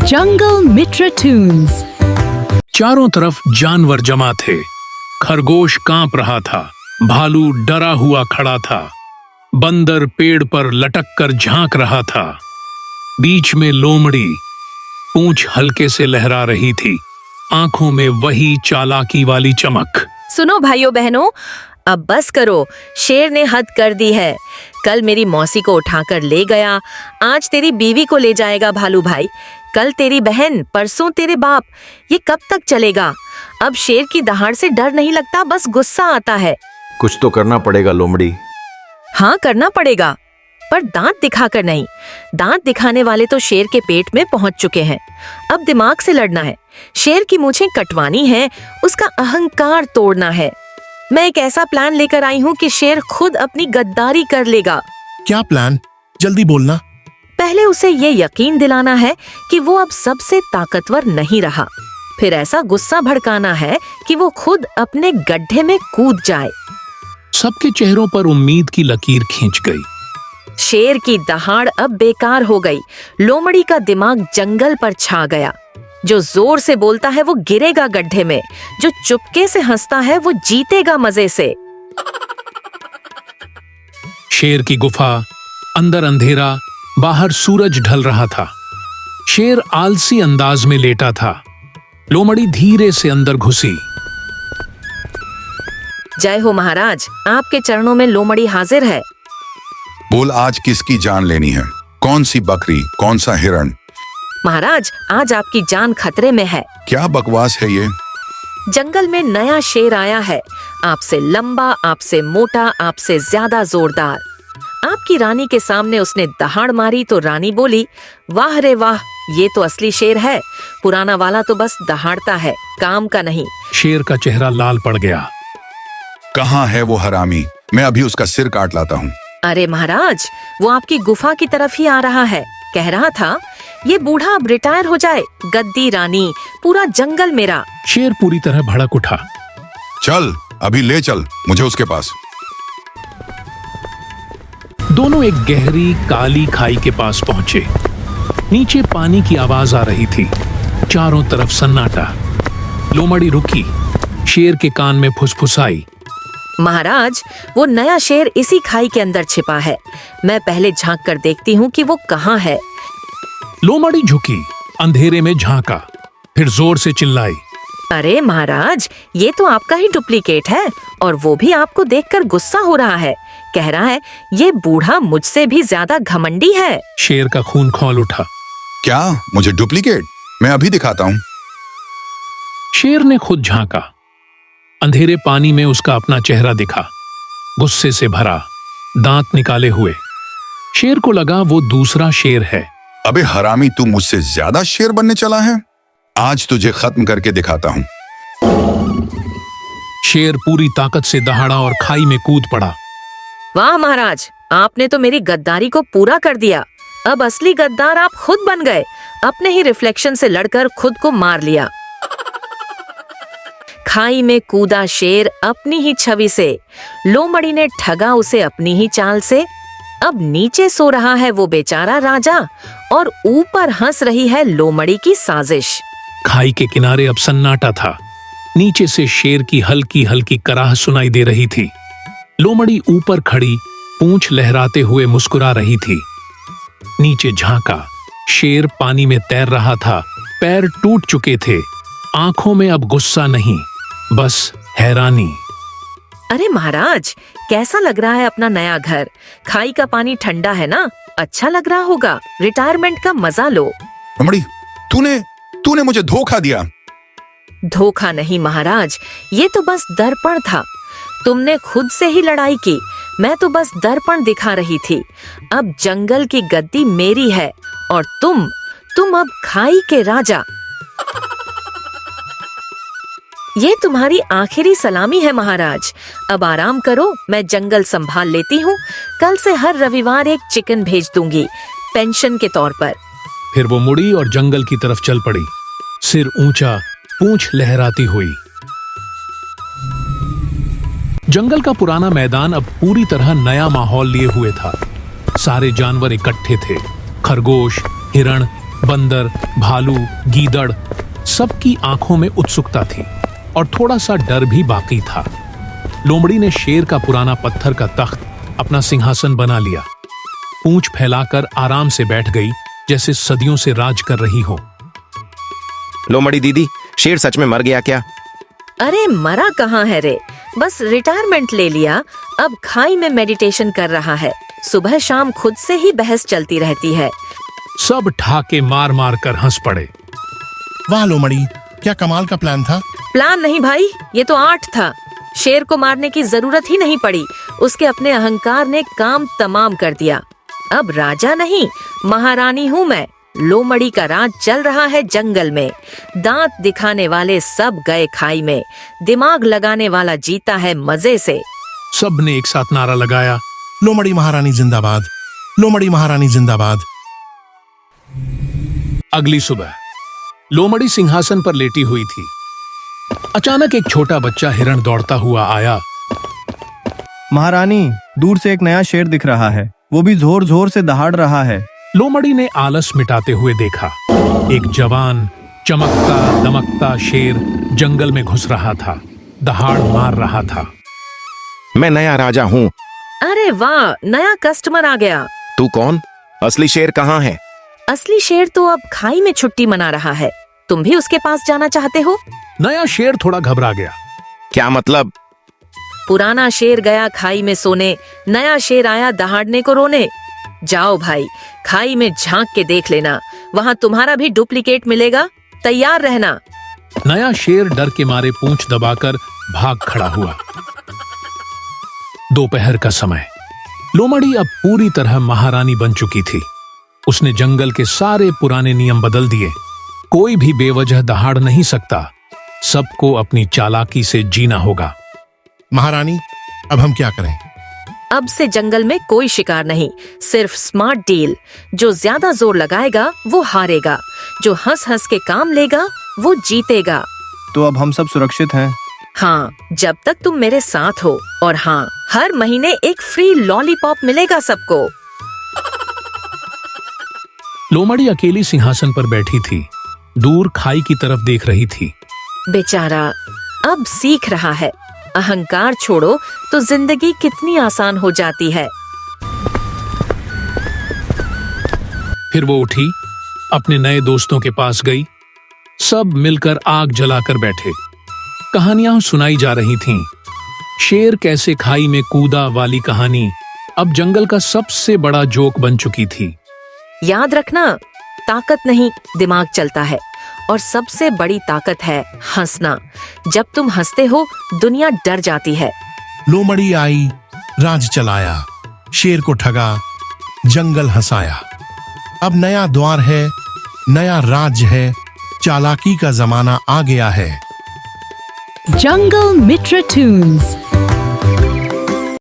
जंगल मित्र tunes. चारों तरफ जानवर जमा थे। खरगोश कांप रहा था, भालू डरा हुआ खड़ा था, बंदर पेड़ पर लटक कर झांक रहा था। बीच में लोमड़ी पूंछ हल्के से लहरा रही थी, आंखों में वही चालाकी वाली चमक। सुनो भाइयों बहनों, अब बस करो, शेर ने हद कर दी है। कल मेरी मौसी को उठाकर ले गया, आज तेरी बीवी को ले जाएगा भालू भाई, कल तेरी बहन, परसों तेरे बाप। ये कब तक चलेगा? अब शेर की दहाड़ से डर नहीं लगता, बस गुस्सा आता है। कुछ तो करना पड़ेगा लोमड़ी। हाँ करना पड़ेगा, पर दांत दिखाकर नहीं। दांत दिखाने वाले तो शेर के पेट में पहुंच चुके हैं, अब दिमाग से लड़ना है। शेर की मूछें कटवानी है, उसका अहंकार तोड़ना है। मैं एक ऐसा प्लान लेकर आई हूँ कि शेर खुद अपनी गद्दारी कर लेगा। क्या प्लान? जल्दी बोलना। पहले उसे ये यकीन दिलाना है कि वो अब सबसे ताकतवर नहीं रहा, फिर ऐसा गुस्सा भड़काना है कि वो खुद अपने गड्ढे में कूद जाए। सबके चेहरों पर उम्मीद की लकीर खींच गई। शेर की दहाड़ अब बेकार हो गई। लोमड़ी का दिमाग जंगल पर छा गया। जो जोर से बोलता है वो गिरेगा गड्ढे में, जो चुपके से हंसता है वो जीतेगा मजे से। शेर की गुफा, अंदर अंधेरा, बाहर सूरज ढल रहा था। शेर आलसी अंदाज में लेटा था। लोमड़ी धीरे से अंदर घुसी। जय हो महाराज, आपके चरणों में लोमड़ी हाजिर है। बोल, आज किसकी जान लेनी है? कौन सी बकरी, कौन सा हिरण? महाराज, आज आपकी जान खतरे में है। क्या बकवास है ये? जंगल में नया शेर आया है, आपसे लंबा, आपसे मोटा, आपसे ज्यादा जोरदार। आपकी रानी के सामने उसने दहाड़ मारी तो रानी बोली, वाह रे वाह, ये तो असली शेर है। पुराना वाला तो बस दहाड़ता है, काम का नहीं। शेर का चेहरा लाल पड़ गया। कहाँ है वो हरामी? मैं अभी उसका सिर काट लाता हूँ। अरे महाराज, वो आपकी गुफा की तरफ ही आ रहा है। कह रहा था, ये बूढ़ा अब रिटायर हो जाए, गद्दी रानी, पूरा जंगल मेरा। शेर पूरी तरह भड़क उठा। चल, अभी ले चल मुझे उसके पास। दोनों एक गहरी काली खाई के पास पहुंचे। नीचे पानी की आवाज आ रही थी, चारों तरफ सन्नाटा। लोमड़ी रुकी, शेर के कान में फुसफुसाई, महाराज, वो नया शेर इसी खाई के अंदर छिपा है। मैं पहले झांक कर देखती हूँ कि वो कहाँ है। लोमड़ी झुकी, अंधेरे में झांका, फिर जोर से चिल्लाई, अरे महाराज, ये तो आपका ही डुप्लीकेट है, और वो भी आपको देखकर गुस्सा हो रहा है। कह रहा है, ये बूढ़ा मुझसे भी ज्यादा घमंडी है। शेर का खून खौल उठा। क्या? मुझे डुप्लीकेट? मैं अभी दिखाता हूँ। शेर ने खुद झांका। अंधेरे पानी में उसका अपना चेहरा दिखा, गुस्से से भरा, दांत निकाले हुए। शेर को लगा वो दूसरा शेर है। अबे हरामी, तू मुझसे ज्यादा शेर बनने चला है? आज तुझे खत्म करके दिखाता हूँ। शेर पूरी ताकत से दहाड़ा और खाई में कूद पड़ा। वाह महाराज, आपने तो मेरी गद्दारी को पूरा कर दिया। अब असली गद्दार आप खुद बन गए। अपने ही रिफ्लेक्शन से लड़कर खुद को मार लिया। खाई में कूदा शेर अपनी ही छवि से। लोमड़ी ने ठगा उसे अपनी ही चाल से। अब नीचे सो रहा है वो बेचारा राजा, और ऊपर हंस रही है लोमड़ी की साजिश। खाई के किनारे अब सन्नाटा था। नीचे से शेर की हल्की हल्की कराह सुनाई दे रही थी। लोमड़ी ऊपर खड़ी, पूंछ लहराते हुए मुस्कुरा रही थी। नीचे झांका, शेर पानी में तैर रहा था, पैर टूट चुके थे, आंखों में अब गुस्सा नहीं, बस हैरानी। अरे महाराज, कैसा लग रहा है अपना नया घर? खाई का पानी ठंडा है ना, अच्छा लग रहा होगा। रिटायरमेंट का मजा लो। लोमड़ी, तूने मुझे धोखा दिया। धोखा नहीं महाराज, ये तो बस दर्पण था। तुमने खुद से ही लड़ाई की, मैं तो बस दर्पण दिखा रही थी। अब जंगल की गद्दी मेरी है, और तुम अब खाई के राजा। ये तुम्हारी आखिरी सलामी है महाराज। अब आराम करो, मैं जंगल संभाल लेती हूँ। कल से हर रविवार एक चिकन भेज दूंगी, पेंशन के तौर पर। फिर वो मुड़ी और जंगल की तरफ चल पड़ी, सिर ऊंचा, पूंछ लहराती हुई। जंगल का पुराना मैदान अब पूरी तरह नया माहौल लिए हुए था। सारे जानवर इकट्ठे थे, खरगोश, हिरण, बंदर, भालू, गीदड़ सबकी आंखों में उत्सुकता थी और थोड़ा सा डर भी बाकी था। लोमड़ी ने शेर का पुराना पत्थर का तख्त अपना सिंहासन बना लिया। पूंछ फैलाकर आराम से बैठ गई, जैसे सदियों से राज कर रही हो। लोमड़ी दीदी, शेर सच में मर गया क्या? अरे मरा कहाँ है रे, बस रिटायरमेंट ले लिया। अब खाई में मेडिटेशन कर रहा है। सुबह शाम खुद से ही बहस चलती रहती है। सब ठाके मार मार कर हंस पड़े। वाह लोमड़ी, क्या कमाल का प्लान था। प्लान नहीं भाई, ये तो आर्ट था। शेर को मारने की जरूरत ही नहीं पड़ी। उसके अपने अहंकार ने काम तमाम कर दिया। अब राजा नहीं, महारानी हूँ मैं। लोमड़ी का राज चल रहा है जंगल में। दांत दिखाने वाले सब गए खाई में। दिमाग लगाने वाला जीता है मजे से। सब ने एक साथ नारा लगाया, लोमड़ी महारानी जिंदाबाद, लोमड़ी महारानी जिंदाबाद। अगली सुबह लोमड़ी सिंहासन पर लेटी हुई थी। अचानक एक छोटा बच्चा हिरण दौड़ता हुआ आया। महारानी, दूर से एक नया शेर दिख रहा है, वो भी जोर जोर से दहाड़ रहा है। लोमड़ी ने आलस मिटाते हुए देखा। एक जवान, चमकता दमकता शेर जंगल में घुस रहा था, दहाड़ मार रहा था। मैं नया राजा हूँ। अरे वाह, नया कस्टमर आ गया। तू कौन? असली शेर कहाँ है? असली शेर तो अब खाई में छुट्टी मना रहा है। तुम भी उसके पास जाना चाहते हो? नया शेर थोड़ा घबरा गया। क्या मतलब? पुराना शेर गया खाई में सोने, नया शेर आया दहाड़ने को रोने। जाओ भाई, खाई में झांक के देख लेना, वहाँ तुम्हारा भी डुप्लीकेट मिलेगा। तैयार रहना। नया शेर डर के मारे पूंछ दबाकर भाग खड़ा हुआ। दोपहर का समय। लोमड़ी अब पूरी तरह महारानी बन चुकी थी। उसने जंगल के सारे पुराने नियम बदल दिए। कोई भी बेवजह दहाड़ नहीं सकता। सबको अपनी चालाकी से जीना होगा। महारानी, अब हम क्या करें? अब से जंगल में कोई शिकार नहीं, सिर्फ स्मार्ट डील। जो ज्यादा जोर लगाएगा वो हारेगा, जो हंस हंस के काम लेगा वो जीतेगा। तो अब हम सब सुरक्षित हैं। हाँ, जब तक तुम मेरे साथ हो। और हाँ, हर महीने एक फ्री लॉलीपॉप मिलेगा सबको। लोमड़ी अकेली सिंहासन पर बैठी थी, दूर खाई की तरफ देख रही थी। बेचारा अब सीख रहा है, अहंकार छोड़ो तो जिंदगी कितनी आसान हो जाती है। फिर वो उठी, अपने नए दोस्तों के पास गई। सब मिलकर आग जलाकर बैठे। कहानियां सुनाई जा रही थीं। शेर कैसे खाई में कूदा वाली कहानी अब जंगल का सबसे बड़ा जोक बन चुकी थी। याद रखना, ताकत नहीं, दिमाग चलता है। और सबसे बड़ी ताकत है हंसना। जब तुम हंसते हो, दुनिया डर जाती है। लोमड़ी आई, राज चलाया, शेर को ठगा, जंगल हंसाया। अब नया द्वार है, नया राज है, चालाकी का जमाना आ गया है। Jungle Mitra Tunes.